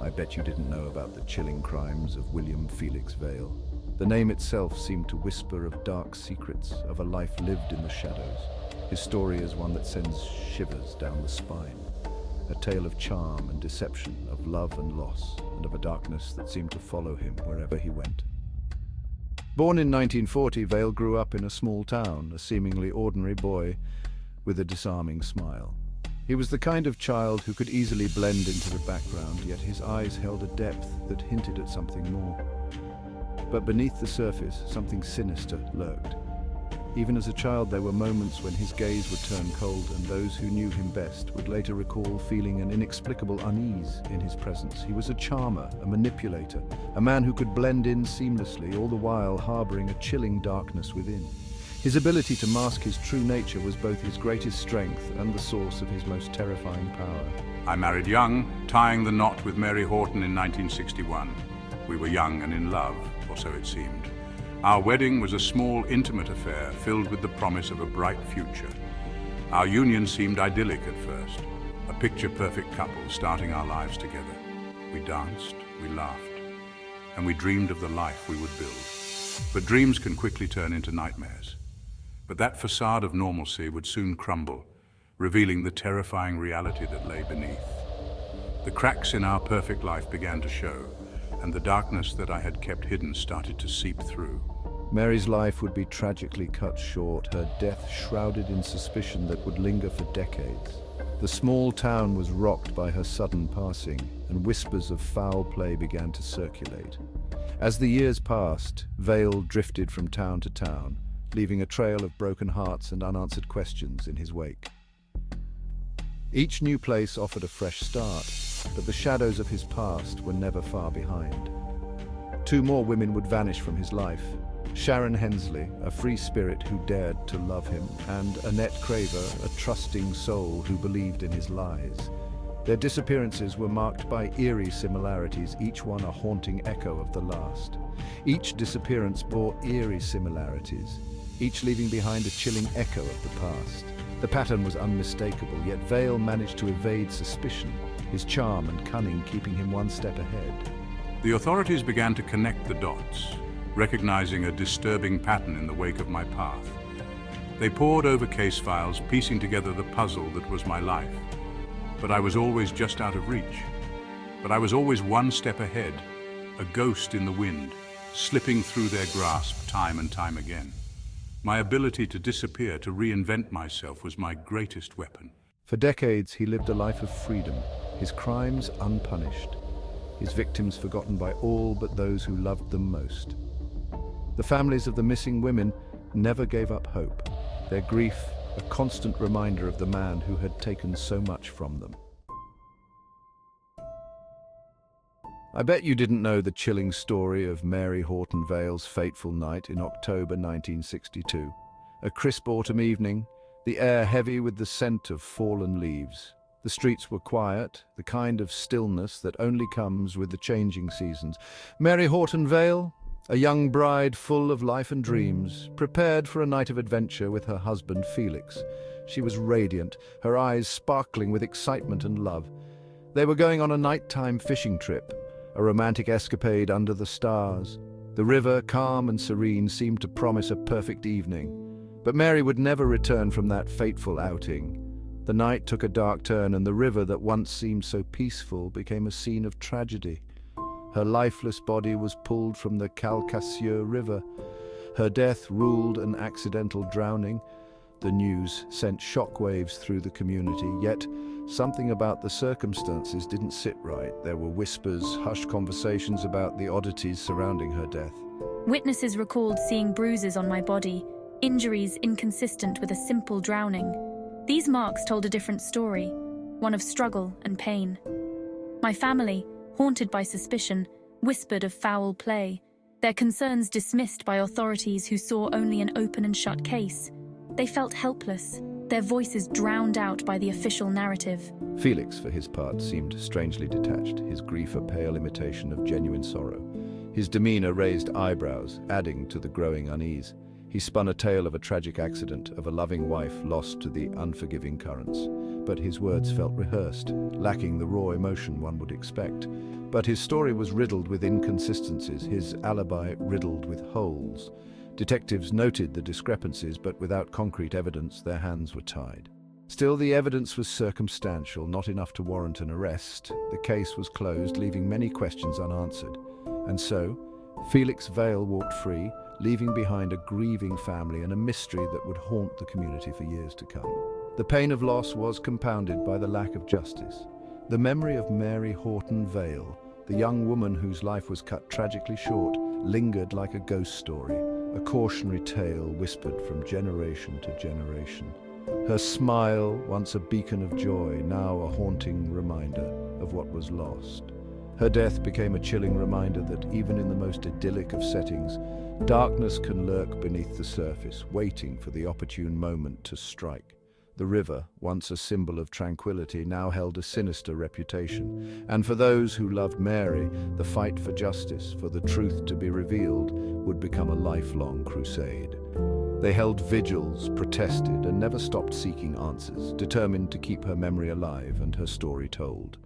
I bet you didn't know about the chilling crimes of William Felix Vail. The name itself seemed to whisper of dark secrets, of a life lived in the shadows. His story is one that sends shivers down the spine. A tale of charm and deception, of love and loss, and of a darkness that seemed to follow him wherever he went. Born in 1940, Vail grew up in a small town, a seemingly ordinary boy with a disarming smile. He was the kind of child who could easily blend into the background, yet his eyes held a depth that hinted at something more. But beneath the surface, something sinister lurked. Even as a child, there were moments when his gaze would turn cold, and those who knew him best would later recall feeling an inexplicable unease in his presence. He was a charmer, a manipulator, a man who could blend in seamlessly, all the while harboring a chilling darkness within. His ability to mask his true nature was both his greatest strength and the source of his most terrifying power. I married young, tying the knot with Mary Horton in 1961. We were young and in love, or so it seemed. Our wedding was a small, intimate affair filled with the promise of a bright future. Our union seemed idyllic at first, a picture-perfect couple starting our lives together. We danced, we laughed, and we dreamed of the life we would build. But dreams can quickly turn into nightmares. But that facade of normalcy would soon crumble, revealing the terrifying reality that lay beneath. The cracks in our perfect life began to show, and the darkness that I had kept hidden started to seep through. Mary's life would be tragically cut short, her death shrouded in suspicion that would linger for decades. The small town was rocked by her sudden passing, and whispers of foul play began to circulate. As the years passed, Vail drifted from town to town, leaving a trail of broken hearts and unanswered questions in his wake. Each new place offered a fresh start, but the shadows of his past were never far behind. Two more women would vanish from his life: Sharon, Hensley, a free spirit who dared to love him, and Annette, Craver, a trusting soul who believed in his lies. Their disappearances were marked by eerie similarities, each one a haunting echo of the last. Each disappearance bore eerie similarities, each leaving behind a chilling echo of the past. The pattern was unmistakable, yet Vail managed to evade suspicion, his charm and cunning keeping him one step ahead. The authorities began to connect the dots, recognizing a disturbing pattern in the wake of my path. They pored over case files, piecing together the puzzle that was my life. But I was always just out of reach. But I was always one step ahead, a ghost in the wind, slipping through their grasp time and time again. My ability to disappear, to reinvent myself, was my greatest weapon. For decades, he lived a life of freedom, his crimes unpunished, his victims forgotten by all but those who loved them most. The families of the missing women never gave up hope, their grief a constant reminder of the man who had taken so much from them. I bet you didn't know the chilling story of Mary Horton Vail's fateful night in October 1962. A crisp autumn evening, the air heavy with the scent of fallen leaves. The streets were quiet, the kind of stillness that only comes with the changing seasons. Mary Horton Vail, a young bride full of life and dreams, prepared for a night of adventure with her husband Felix. She was radiant, her eyes sparkling with excitement and love. They were going on a nighttime fishing trip, a romantic escapade under the stars. The river, calm and serene, seemed to promise a perfect evening. But Mary would never return from that fateful outing. The night took a dark turn, and the river that once seemed so peaceful became a scene of tragedy. Her lifeless body was pulled from the Calcasieu River. Her death ruled an accidental drowning. The news sent shockwaves through the community, yet something about the circumstances didn't sit right. There were whispers, hushed conversations about the oddities surrounding her death. Witnesses recalled seeing bruises on my body, injuries inconsistent with a simple drowning. These marks told a different story, one of struggle and pain. My family, haunted by suspicion, whispered of foul play, their concerns dismissed by authorities who saw only an open and shut case. They felt helpless, their voices drowned out by the official narrative. Felix, for his part, seemed strangely detached, his grief a pale imitation of genuine sorrow. His demeanor raised eyebrows, adding to the growing unease. He spun a tale of a tragic accident, of a loving wife lost to the unforgiving currents. but his words felt rehearsed, lacking the raw emotion one would expect. But his story was riddled with inconsistencies, his alibi riddled with holes. Detectives noted the discrepancies, but without concrete evidence, their hands were tied. Still, the evidence was circumstantial, not enough to warrant an arrest. The case was closed, leaving many questions unanswered. And so, Felix Vail walked free, leaving behind a grieving family and a mystery that would haunt the community for years to come. The pain of loss was compounded by the lack of justice. The memory of Mary Horton Vail, the young woman whose life was cut tragically short, lingered like a ghost story, a cautionary tale whispered from generation to generation. Her smile, once a beacon of joy, now a haunting reminder of what was lost. Her death became a chilling reminder that even in the most idyllic of settings, darkness can lurk beneath the surface, waiting for the opportune moment to strike. The river, once a symbol of tranquility, now held a sinister reputation. And for those who loved Mary, the fight for justice, for the truth to be revealed, would become a lifelong crusade. They held vigils, protested, and never stopped seeking answers, determined to keep her memory alive and her story told.